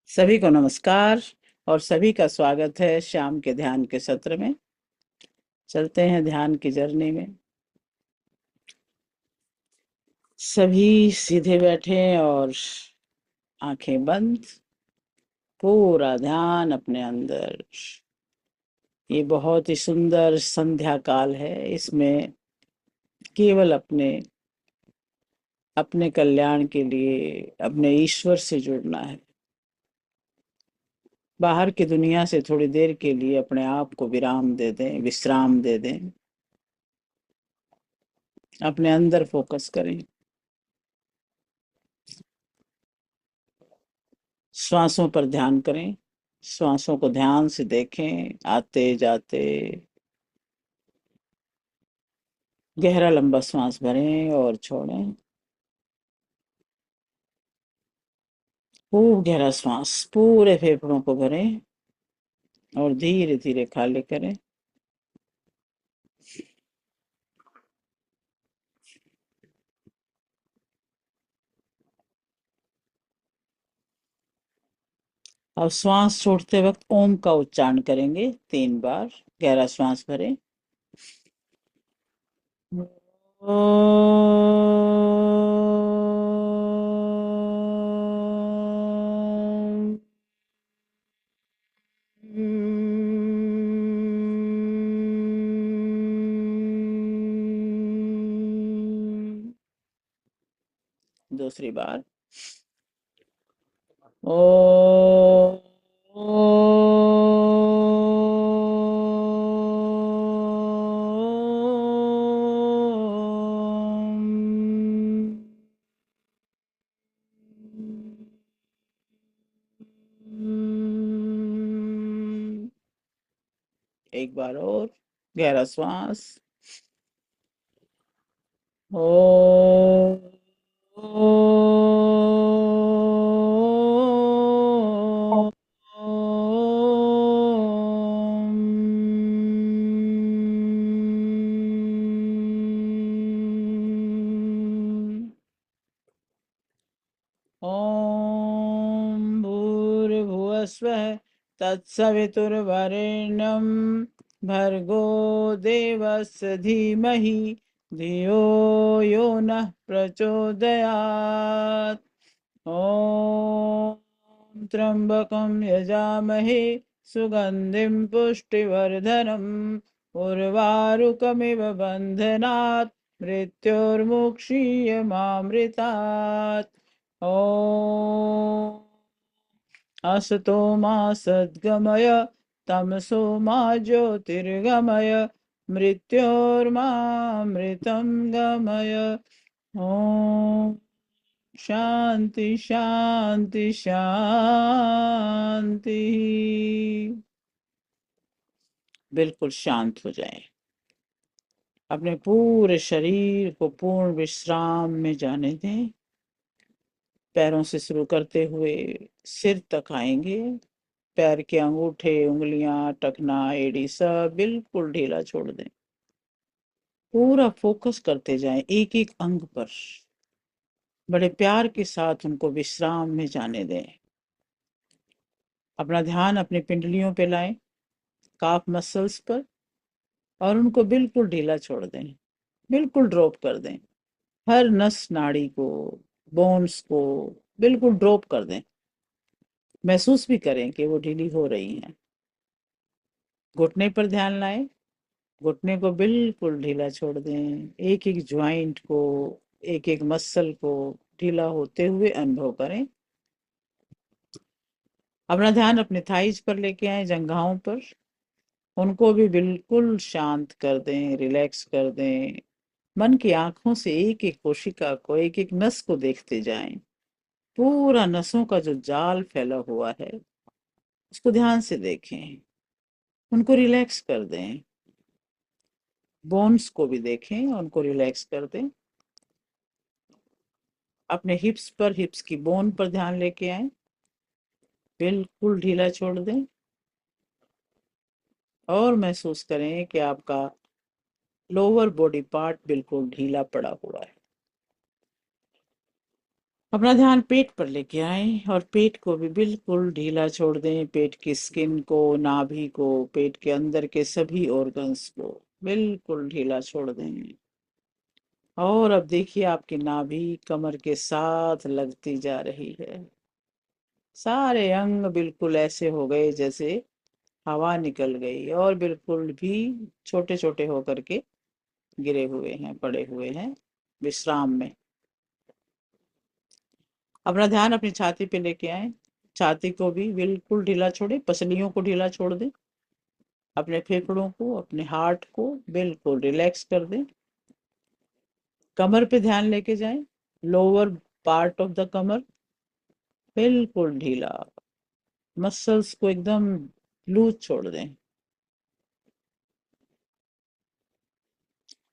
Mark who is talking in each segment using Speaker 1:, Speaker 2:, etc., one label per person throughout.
Speaker 1: सभी को नमस्कार और सभी का स्वागत है शाम के ध्यान के सत्र में। चलते हैं ध्यान की जर्नी में। सभी सीधे बैठे और आंखें बंद, पूरा ध्यान अपने अंदर। ये बहुत ही सुंदर संध्या काल है। इसमें केवल अपने अपने कल्याण के लिए अपने ईश्वर से जुड़ना है। बाहर की दुनिया से थोड़ी देर के लिए अपने आप को विराम दे दें, विश्राम दे दें। अपने अंदर फोकस करें। श्वासों पर ध्यान करें। श्वासों को ध्यान से देखें, आते जाते। गहरा लंबा श्वास भरें और छोड़ें। खूब गहरा श्वास पूरे फेफड़ों को भरें और धीरे धीरे खाली करें। अब श्वास छोड़ते वक्त ओम का उच्चारण करेंगे 3 बार। गहरा श्वास भरें। ओम। दूसरी बार। ओ। एक बार और गहरा श्वास। ओ। ॐ भूर्भुवस्वः तत्सवितुर्वरेण्यं भर्गो देवस्य धीमहि धियो यो नः प्रचोदयात्। ॐ त्र्यम्बकं यजामहे सुगन्धिं पुष्टिवर्धनम् उर्वारुकमिव बन्धनात् मृत्योर्मुक्षीयमामृतात्। ॐ असतो मा सद्गमय तमसो मा ज्योतिर्गमय मृत्योर्मामृतं गमय। ॐ शांति शांति शांति। बिल्कुल शांत हो जाएं। अपने पूरे शरीर को पूर्ण विश्राम में जाने दें। पैरों से शुरू करते हुए सिर तक आएंगे। पैर के अंगूठे, उंगलियां, टखना, एड़ी सब बिल्कुल ढीला छोड़ दें। पूरा फोकस करते जाएं एक एक अंग पर। बड़े प्यार के साथ उनको विश्राम में जाने दें। अपना ध्यान अपनी पिंडलियों पे लाएं, काफ मसल्स पर, और उनको बिल्कुल ढीला छोड़ दें। बिल्कुल ड्रॉप कर दें। हर नस नाड़ी को, बोन्स को बिल्कुल ड्रॉप कर दें। महसूस भी करें कि वो ढीली हो रही हैं। घुटने पर ध्यान लाएं। घुटने को बिल्कुल ढीला छोड़ दें। एक एक ज्वाइंट को, एक एक मसल को ढीला होते हुए अनुभव करें। अपना ध्यान अपने थाइज पर लेके आए, जंघाओं पर। उनको भी बिल्कुल शांत कर दें, रिलैक्स कर दें। मन की आंखों से एक एक कोशिका को, एक एक नस को देखते जाएं। पूरा नसों का जो जाल फैला हुआ है उसको ध्यान से देखें। उनको रिलैक्स कर दें। बोन्स को भी देखें, उनको रिलैक्स कर दें। अपने हिप्स पर, हिप्स की बोन पर ध्यान लेके आए। बिल्कुल ढीला छोड़ दें और महसूस करें कि आपका लोअर बॉडी पार्ट बिल्कुल ढीला पड़ा हुआ है। अपना ध्यान पेट पर लेके आए और पेट को भी बिल्कुल ढीला छोड़ दें। पेट की स्किन को, नाभि को, पेट के अंदर के सभी ऑर्गन्स को बिल्कुल ढीला छोड़ दें। और अब देखिए आपकी नाभि कमर के साथ लगती जा रही है। सारे अंग बिल्कुल ऐसे हो गए जैसे हवा निकल गई और बिल्कुल भी छोटे छोटे होकर के गिरे हुए हैं, पड़े हुए हैं विश्राम में। अपना ध्यान अपनी छाती पे लेके आए। छाती को भी बिल्कुल ढीला छोड़े, पसलियों को ढीला छोड़ दें। अपने फेफड़ों को, अपने हार्ट को बिल्कुल रिलैक्स कर दें। कमर पे ध्यान लेके जाएं। लोअर पार्ट ऑफ द कमर बिल्कुल ढीला, मसल्स को एकदम लूज छोड़ दें।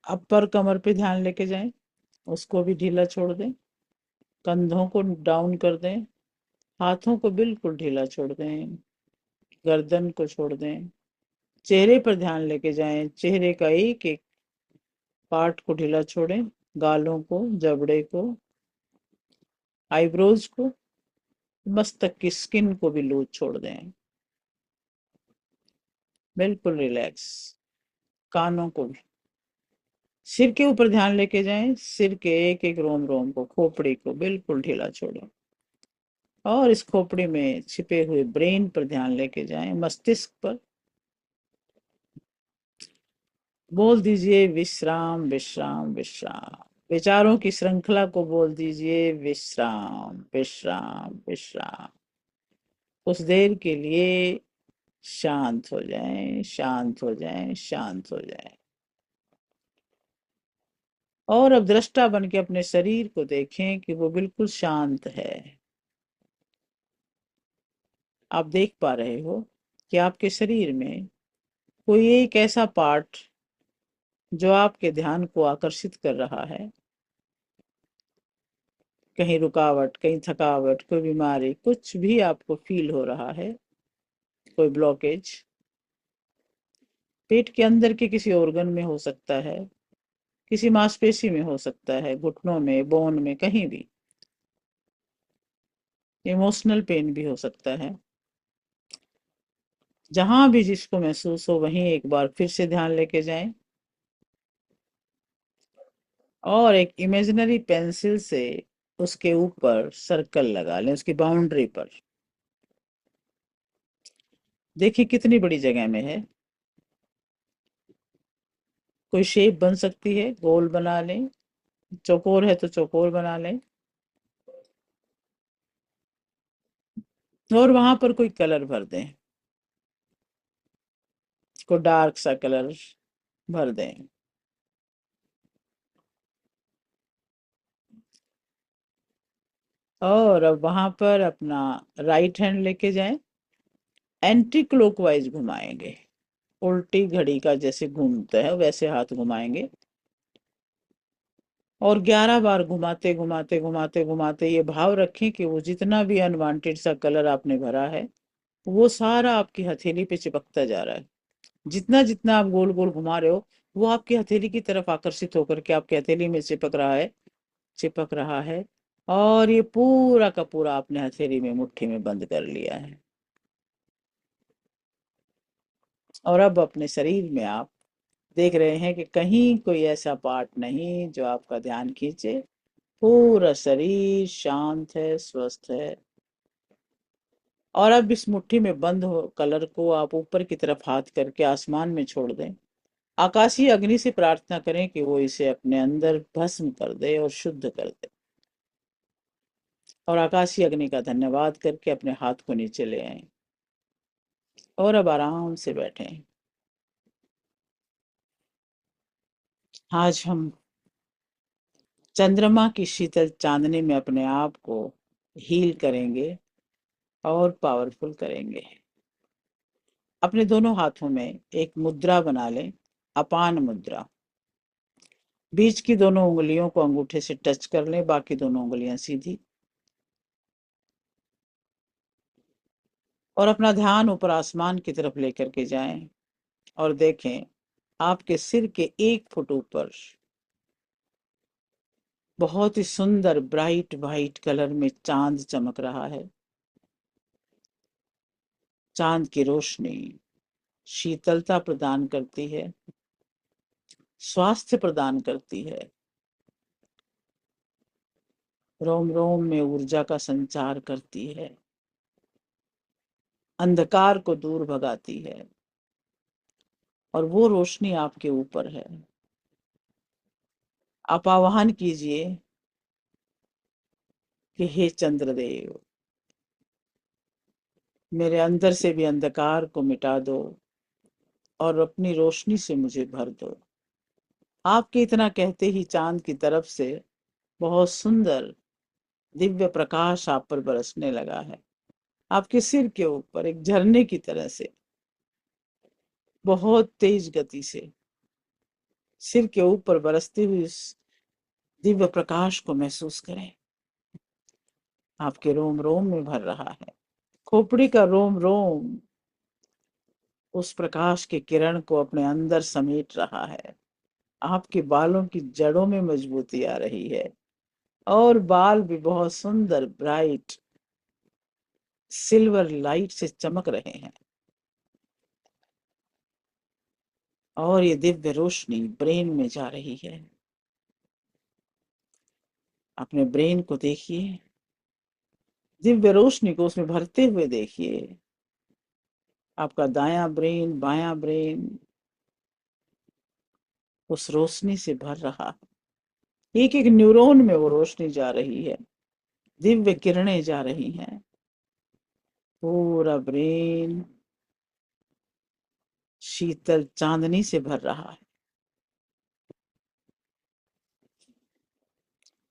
Speaker 1: अपर कमर पे ध्यान लेके जाएं, उसको भी ढीला छोड़ दें। कंधों को डाउन कर दें। हाथों को बिल्कुल ढीला छोड़ दें। गर्दन को छोड़ दें। चेहरे पर ध्यान लेके जाएं। चेहरे का एक एक पार्ट को ढीला छोड़ें। गालों को, जबड़े को, आईब्रोज को, मस्तक की स्किन को भी लूज छोड़ दें। बिल्कुल रिलैक्स। कानों को भी। सिर के ऊपर ध्यान लेके जाएं। सिर के एक एक रोम रोम को, खोपड़ी को बिल्कुल ढीला छोड़ें। और इस खोपड़ी में छिपे हुए ब्रेन पर ध्यान लेके जाएं, मस्तिष्क पर। बोल दीजिए विश्राम विश्राम विश्राम। विचारों की श्रृंखला को बोल दीजिए विश्राम विश्राम विश्राम। कुछ देर के लिए शांत हो जाएं, शांत हो जाएं, शांत हो जाएं। और अब दृष्टा बन के अपने शरीर को देखें कि वो बिल्कुल शांत है। आप देख पा रहे हो कि आपके शरीर में कोई एक ऐसा पार्ट जो आपके ध्यान को आकर्षित कर रहा है। कहीं रुकावट, कहीं थकावट, कोई बीमारी, कुछ भी आपको फील हो रहा है, कोई ब्लॉकेज पेट के अंदर के किसी ऑर्गन में हो सकता है, किसी मांसपेशी में हो सकता है, घुटनों में, बोन में, कहीं भी। इमोशनल पेन भी हो सकता है। जहां भी जिसको महसूस हो वहीं एक बार फिर से ध्यान लेके जाएं और एक इमेजिनरी पेंसिल से उसके ऊपर सर्कल लगा लें, उसकी बाउंड्री पर। देखिए कितनी बड़ी जगह में है। कोई शेप बन सकती है, गोल बना लें। चौकोर है तो चौकोर बना लें। और वहां पर कोई कलर भर दें। को डार्क सा कलर भर दें। और अब वहां पर अपना राइट हैंड लेके जाएं। एंटी क्लॉकवाइज घुमाएंगे। उल्टी घड़ी का जैसे घूमता है वैसे हाथ घुमाएंगे। और 11 बार घुमाते घुमाते घुमाते घुमाते ये भाव रखें कि वो जितना भी अनवांटेड सा कलर आपने भरा है वो सारा आपकी हथेली पे चिपकता जा रहा है। जितना जितना आप गोल गोल घुमा रहे हो वो आपकी हथेली की तरफ आकर्षित होकर के आपकी हथेली में चिपक रहा है, चिपक रहा है। और ये पूरा का पूरा आपने हथेली में, मुट्ठी में बंद कर लिया है। और अब अपने शरीर में आप देख रहे हैं कि कहीं कोई ऐसा पार्ट नहीं जो आपका ध्यान खींचे। पूरा शरीर शांत है, स्वस्थ है। और अब इस मुट्ठी में बंद हो कलर को आप ऊपर की तरफ हाथ करके आसमान में छोड़ दें। आकाशीय अग्नि से प्रार्थना करें कि वो इसे अपने अंदर भस्म कर दे और शुद्ध कर दे। और आकाशीय अग्नि का धन्यवाद करके अपने हाथ को नीचे ले आए। और अब आराम से बैठें। आज हम चंद्रमा की शीतल चांदनी में अपने आप को हील करेंगे और पावरफुल करेंगे। अपने दोनों हाथों में एक मुद्रा बना लें, अपान मुद्रा। बीच की दोनों उंगलियों को अंगूठे से टच कर लें, बाकी दोनों उंगलियां सीधी। और अपना ध्यान ऊपर आसमान की तरफ लेकर के जाएं और देखें आपके सिर के 1 फुट ऊपर बहुत ही सुंदर ब्राइट वाइट कलर में चांद चमक रहा है। चांद की रोशनी शीतलता प्रदान करती है, स्वास्थ्य प्रदान करती है, रोम रोम में ऊर्जा का संचार करती है, अंधकार को दूर भगाती है। और वो रोशनी आपके ऊपर है। आप आह्वान कीजिए कि हे चंद्रदेव, मेरे अंदर से भी अंधकार को मिटा दो और अपनी रोशनी से मुझे भर दो। आपके इतना कहते ही चांद की तरफ से बहुत सुंदर दिव्य प्रकाश आप पर बरसने लगा है। आपके सिर के ऊपर एक झरने की तरह से बहुत तेज गति से सिर के ऊपर बरसते हुए इस दिव्य प्रकाश को महसूस करें। आपके रोम रोम में भर रहा है। खोपड़ी का रोम रोम उस प्रकाश के किरण को अपने अंदर समेट रहा है। आपके बालों की जड़ों में मजबूती आ रही है और बाल भी बहुत सुंदर ब्राइट सिल्वर लाइट से चमक रहे हैं। और ये दिव्य रोशनी ब्रेन में जा रही है। अपने ब्रेन को देखिए, दिव्य रोशनी को उसमें भरते हुए देखिए। आपका दायां ब्रेन बायां ब्रेन उस रोशनी से भर रहा है। एक एक न्यूरॉन में वो रोशनी जा रही है, दिव्य किरणें जा रही हैं। पूरा ब्रेन शीतल चांदनी से भर रहा है।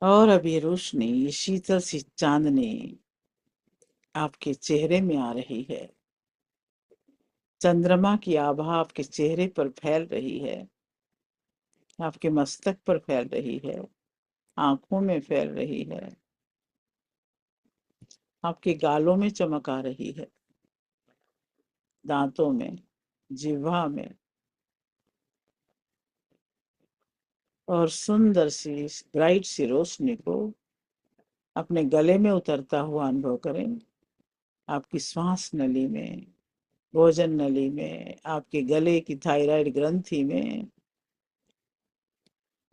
Speaker 1: और अब ये रोशनी, ये शीतल सी चांदनी आपके चेहरे में आ रही है। चंद्रमा की आभा आपके चेहरे पर फैल रही है, आपके मस्तक पर फैल रही है, आंखों में फैल रही है, आपके गालों में चमक आ रही है, दांतों में, जिह्वा में। और सुंदर सी ब्राइट सी रोशनी को अपने गले में उतरता हुआ अनुभव करें। आपकी श्वास नली में, भोजन नली में, आपके गले की थायराइड ग्रंथि में,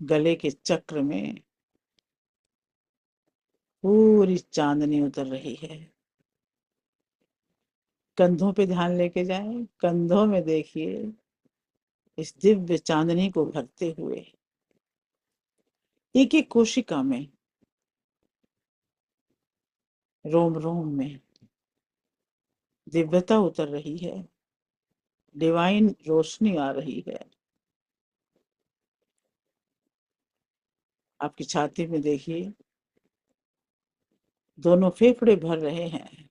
Speaker 1: गले के चक्र में पूरी चांदनी उतर रही है। कंधों पे ध्यान लेके जाएं, कंधों में देखिए इस दिव्य चांदनी को भरते हुए। एक एक कोशिका में, रोम रोम में दिव्यता उतर रही है, डिवाइन रोशनी आ रही है। आपकी छाती में देखिए, दोनों फेफड़े भर रहे हैं।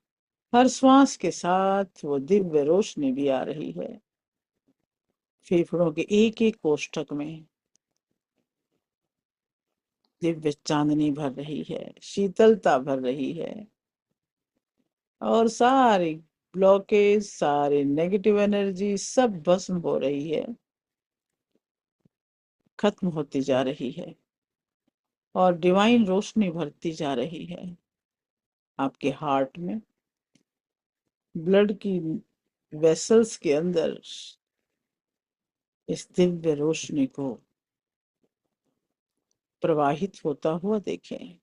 Speaker 1: हर श्वास के साथ वो दिव्य रोशनी भी आ रही है। फेफड़ों के एक एक कोष्ठक में दिव्य चांदनी भर रही है, शीतलता भर रही है। और सारी ब्लॉकेज, सारी नेगेटिव एनर्जी सब भस्म हो रही है, खत्म होती जा रही है और डिवाइन रोशनी भरती जा रही है। आपके हार्ट में, ब्लड की वेसल्स के अंदर इस दिव्य रोशनी को प्रवाहित होता हुआ देखें।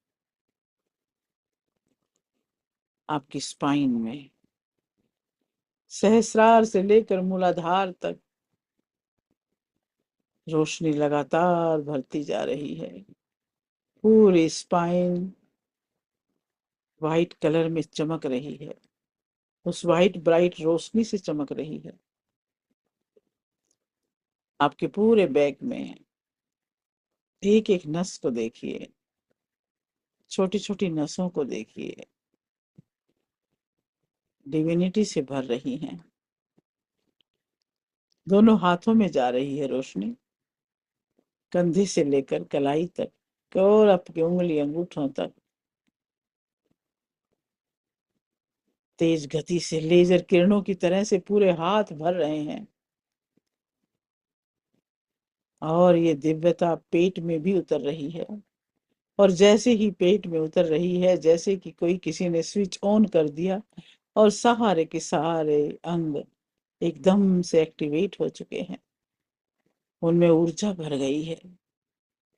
Speaker 1: आपकी स्पाइन में, सहस्रार से लेकर मूलाधार तक रोशनी लगातार भरती जा रही है। पूरी स्पाइन वाइट कलर में चमक रही है, उस वाइट ब्राइट रोशनी से चमक रही है। आपके पूरे बैक में एक एक नस को देखिए, छोटी छोटी नसों को देखिए, डिविनिटी से भर रही हैं। दोनों हाथों में जा रही है रोशनी, कंधे से लेकर कलाई तक और आपकी उंगली अंगूठों तक तेज गति से लेजर किरणों की तरह से पूरे हाथ भर रहे हैं। और ये दिव्यता पेट में भी उतर रही है, और जैसे ही पेट में उतर रही है, जैसे कि कोई किसी ने स्विच ऑन कर दिया, और सहारे के सारे अंग एकदम से एक्टिवेट हो चुके हैं, उनमें ऊर्जा भर गई है।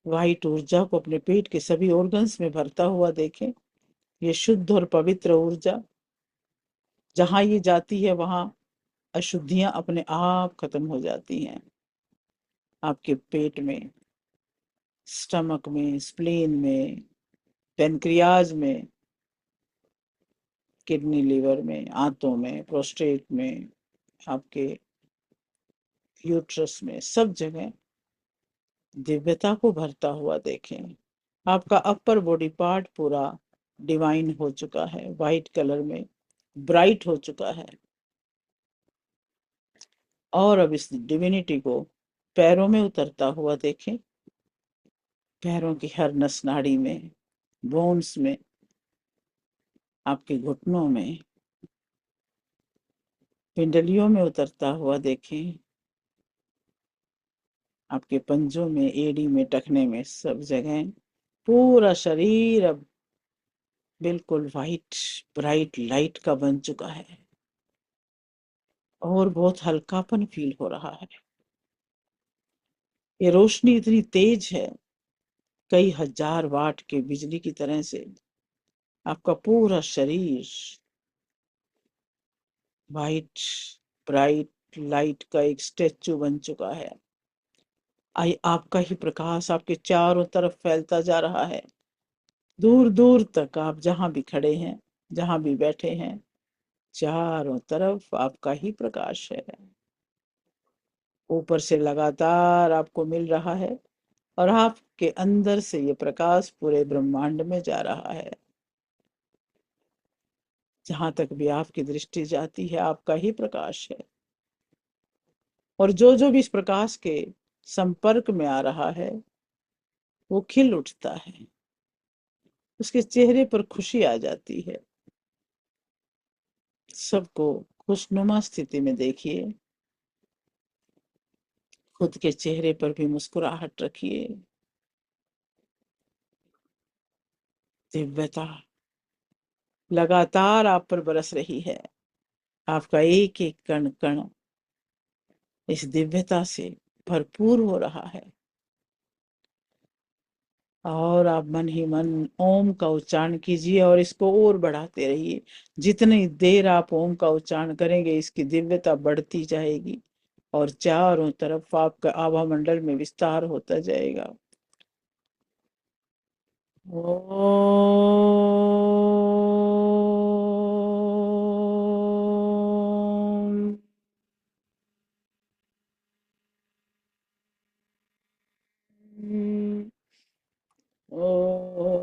Speaker 1: वाइट ऊर्जा को अपने पेट के सभी ऑर्गन्स में भरता हुआ देखें। ये शुद्ध और पवित्र ऊर्जा जहां ये जाती है, वहां अशुद्धियां अपने आप खत्म हो जाती हैं। आपके पेट में, स्टमक में, स्प्लीन में, पेनक्रियाज में, किडनी, लिवर में, आंतों में, प्रोस्टेट में, आपके यूट्रस में, सब जगह दिव्यता को भरता हुआ देखें। आपका अपर बॉडी पार्ट पूरा डिवाइन हो चुका है, वाइट कलर में ब्राइट हो चुका है। और अब इस डिविनिटी को पैरों में उतरता हुआ देखें। पैरों की हर नस नाड़ी में, बोन्स में, आपके घुटनों में, पिंडलियों में उतरता हुआ देखें। आपके पंजों में, एड़ी में, टखने में, सब जगह पूरा शरीर अब बिल्कुल वाइट ब्राइट लाइट का बन चुका है, और बहुत हल्कापन फील हो रहा है। ये रोशनी इतनी तेज है, कई हजार वाट के बिजली की तरह से आपका पूरा शरीर वाइट ब्राइट लाइट का एक स्टेचू बन चुका है। आई आपका ही प्रकाश आपके चारों तरफ फैलता जा रहा है, दूर दूर तक। आप जहां भी खड़े हैं, जहां भी बैठे हैं, चारों तरफ आपका ही प्रकाश है। ऊपर से लगातार आपको मिल रहा है, और आपके अंदर से ये प्रकाश पूरे ब्रह्मांड में जा रहा है। जहां तक भी आपकी दृष्टि जाती है, आपका ही प्रकाश है। और जो जो भी इस प्रकाश के संपर्क में आ रहा है, वो खिल उठता है, उसके चेहरे पर खुशी आ जाती है। सबको खुशनुमा स्थिति में देखिए, खुद के चेहरे पर भी मुस्कुराहट रखिए। दिव्यता लगातार आप पर बरस रही है। आपका एक एक कण कण इस दिव्यता से भरपूर हो रहा है। और आप मन ही मन ओम का उच्चारण कीजिए, और इसको और बढ़ाते रहिए। जितनी देर आप ओम का उच्चारण करेंगे, इसकी दिव्यता बढ़ती जाएगी, और चारों तरफ आपका आभा मंडल में विस्तार होता जाएगा। ओम। ओम।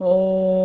Speaker 1: ओम।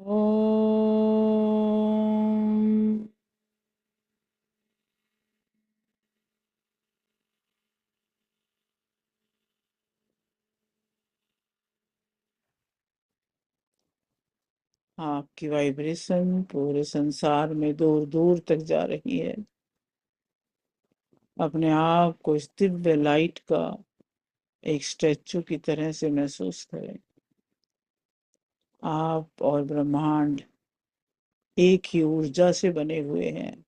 Speaker 1: ओम। आपकी वाइब्रेशन पूरे संसार में दूर दूर तक जा रही है। अपने आप को इस दिव्य लाइट का एक स्टैचू की तरह से महसूस करें। आप और ब्रह्मांड एक ही ऊर्जा से बने हुए हैं।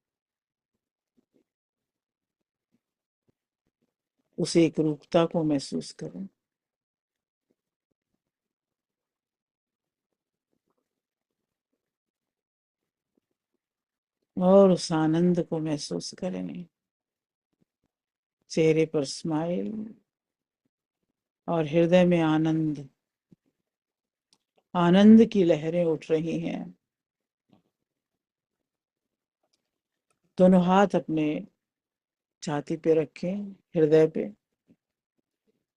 Speaker 1: उस एक रूपता को महसूस करें और उस आनंद को महसूस करें। चेहरे पर स्माइल और हृदय में आनंद, आनंद की लहरें उठ रही हैं। दोनों हाथ अपने छाती पे रखें, हृदय पे,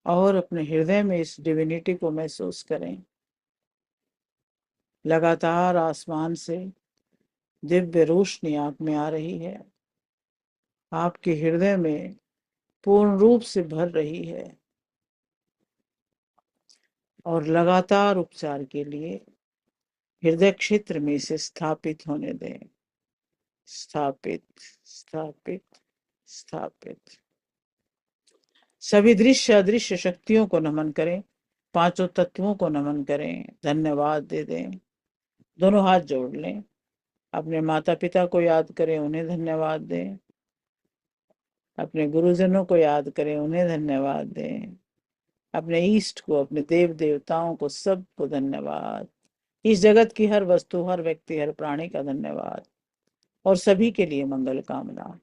Speaker 1: और अपने हृदय में इस डिविनिटी को महसूस करें। लगातार आसमान से दिव्य रोशनी आप में आ रही है, आपके हृदय में पूर्ण रूप से भर रही है और लगातार उपचार के लिए हृदय क्षेत्र में इसे स्थापित होने दें। स्थापित, स्थापित, स्थापित। सभी दृश्य अदृश्य शक्तियों को नमन करें, पांचों तत्वों को नमन करें, धन्यवाद दे दें। दोनों हाथ जोड़ लें, अपने माता पिता को याद करें, उन्हें धन्यवाद दें। अपने गुरुजनों को याद करें, उन्हें धन्यवाद दें। अपने ईष्ट को, अपने देव देवताओं को, सबको धन्यवाद। इस जगत की हर वस्तु, हर व्यक्ति, हर प्राणी का धन्यवाद और सभी के लिए मंगल कामना।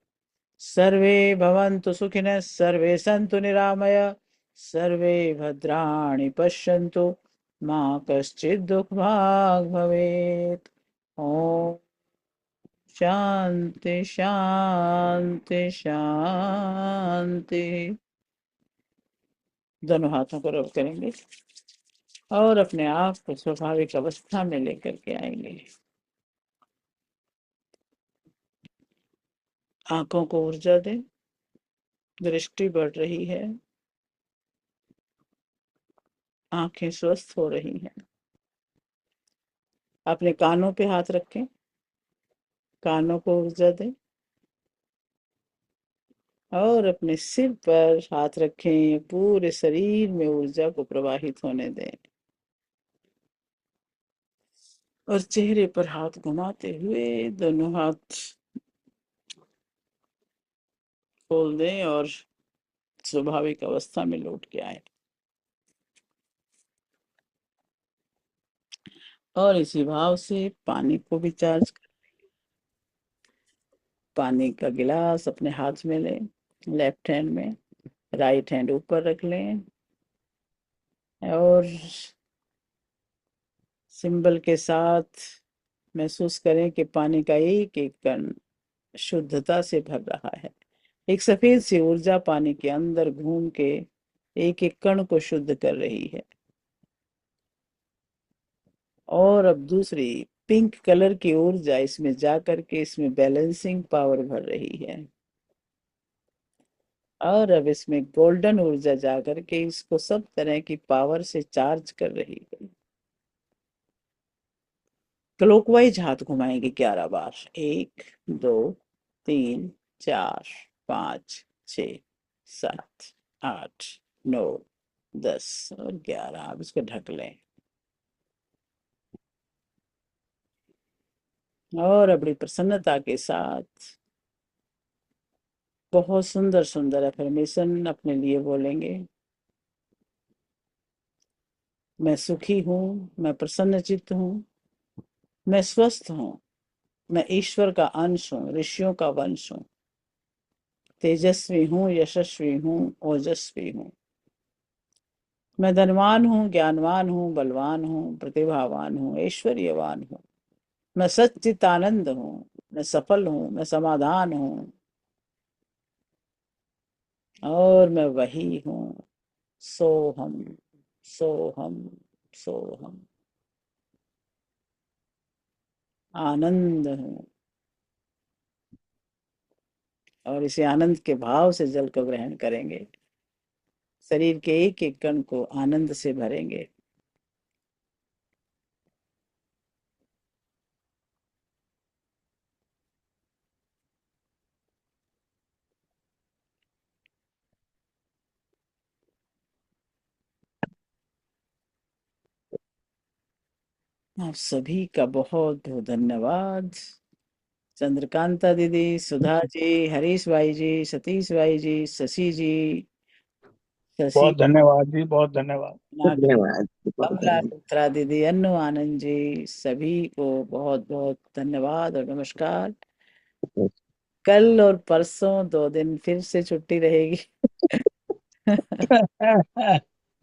Speaker 1: सर्वे भवन्तु सुखिनः, सर्वे सन्तु निरामया, सर्वे भद्राणि पश्यन्तु, मां कश्चित् दुःखभाग् भवेत्। ओम शांति शांति शांति। दोनों हाथों को रब करेंगे और अपने आप को स्वाभाविक अवस्था में लेकर के आएंगे। आंखों को ऊर्जा दें, दृष्टि बढ़ रही है, आंखें स्वस्थ हो रही हैं। अपने कानों पे हाथ रखें, कानों को ऊर्जा दें और अपने सिर पर हाथ रखें, पूरे शरीर में ऊर्जा को प्रवाहित होने दें और चेहरे पर हाथ घुमाते हुए दोनों हाथ खोल दें और स्वाभाविक अवस्था में लौट के आए। और इसी भाव से पानी को भी चार्ज कर, पानी का गिलास अपने हाथ में लें, लेफ्ट हैंड में, राइट हैंड ऊपर रख लें और सिंबल के साथ महसूस करें कि पानी का एक एक कण शुद्धता से भर रहा है। एक सफेद सी ऊर्जा पानी के अंदर घूम के एक एक कण को शुद्ध कर रही है। और अब दूसरी पिंक कलर की ऊर्जा इसमें जाकर के इसमें बैलेंसिंग पावर भर रही है और अब इसमें गोल्डन ऊर्जा जाकर के इसको सब तरह की पावर से चार्ज कर रही है। क्लॉकवाइज हाथ घुमाएंगे 11 बार। 1, 2, 3, 4, 5, 6, 7, 8, 9, 10 और 11। आप इसको ढक लें और बड़ी प्रसन्नता के साथ बहुत सुंदर सुंदर अफर्मेशन अपने लिए बोलेंगे। मैं सुखी हूँ, मैं प्रसन्नचित्त हूँ, मैं स्वस्थ हूँ, मैं ईश्वर का अंश हूँ, ऋषियों का वंश हूँ, तेजस्वी हूँ, यशस्वी हूँ, ओजस्वी हूँ। मैं धनवान हूँ, ज्ञानवान हूँ, बलवान हूँ, प्रतिभावान हूँ, ऐश्वर्यवान हूँ। मैं सच्चिदानंद हूँ, मैं सफल हूँ, मैं समाधान हूँ और मैं वही हूँ। सोहम, सोहम, सोहम। आनंद हूँ और इसे आनंद के भाव से जल को ग्रहण करेंगे। शरीर के एक एक कण को आनंद से भरेंगे। आप सभी का बहुत बहुत धन्यवाद। चंद्रकांता दीदी, सुधा जी, हरीश भाई जी, सतीश भाई जी, शशि जी, शशि
Speaker 2: बहुत धन्यवाद जी, बहुत धन्यवाद।
Speaker 3: धन्यवाद, बहुत
Speaker 1: कमला
Speaker 3: धन्यवाद।
Speaker 1: मित्रा दीदी, अन्नू आनंद जी, सभी को बहुत बहुत धन्यवाद और नमस्कार। कल और परसों 2 दिन फिर से छुट्टी रहेगी।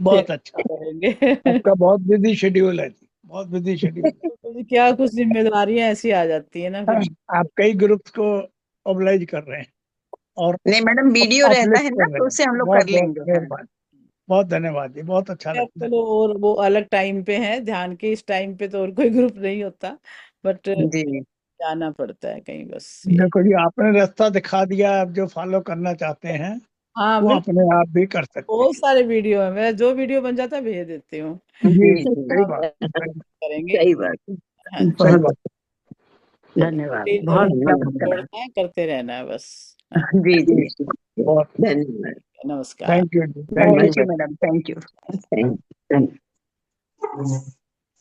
Speaker 2: बहुत अच्छा।
Speaker 1: रहेंगे।
Speaker 2: आपका बहुत बिजी शेड्यूल है जी, बहुत बिजी शेड्यूल
Speaker 1: क्या कुछ जिम्मेदारियां ऐसी आ जाती है ना
Speaker 2: है।
Speaker 1: फिर।
Speaker 2: आप कई ग्रुप्स को मोबिलाइज कर रहे हैं और
Speaker 3: नहीं मैडम, वीडियो रहता
Speaker 2: अपलिफ्ट
Speaker 3: है ना,
Speaker 2: कर रहे
Speaker 3: तो
Speaker 2: हैं।
Speaker 3: उससे हम लोग
Speaker 2: बहुत
Speaker 3: कर
Speaker 2: बहुत
Speaker 3: लेंगे। हाँ
Speaker 2: मेहरबानी, बहुत धन्यवाद जी, बहुत अच्छा
Speaker 1: अब
Speaker 2: लगता है।
Speaker 1: चलो, और वो अलग टाइम पे है, ध्यान के इस टाइम पे तो और कोई ग्रुप नहीं होता, बट
Speaker 3: जी
Speaker 1: जाना पड़ता है कहीं, बस ये।
Speaker 2: देखो जी, आपने रास्ता दिखा दिया। आप जो फॉलो करना चाहते हैं
Speaker 1: हाँ
Speaker 2: वो
Speaker 1: बिल्कुल,
Speaker 2: अपने आप भी कर सकते
Speaker 1: बहुत सारे वीडियो है, मैं जो वीडियो बन जाता है भेज देती हूँ।
Speaker 2: हैं। जी
Speaker 3: जी
Speaker 2: जी,
Speaker 3: जी,
Speaker 2: सही
Speaker 1: आप
Speaker 2: बात,
Speaker 1: करेंगे।
Speaker 3: सही बात है।
Speaker 1: हाँ जी,
Speaker 2: सही
Speaker 3: बहुत
Speaker 2: बात।
Speaker 3: धन्यवाद,
Speaker 1: प्लीज, और
Speaker 3: बहुत
Speaker 1: हमें
Speaker 3: बहुत धन्यवाद।
Speaker 1: छोड़ना है, करते रहना है बस। हाँ,
Speaker 3: जी जी,
Speaker 2: बहुत
Speaker 3: धन्यवाद।
Speaker 1: नमस्कार।
Speaker 2: थैंक यू जी, thank you
Speaker 3: thank you
Speaker 2: very
Speaker 3: madam, thank you. Thank you.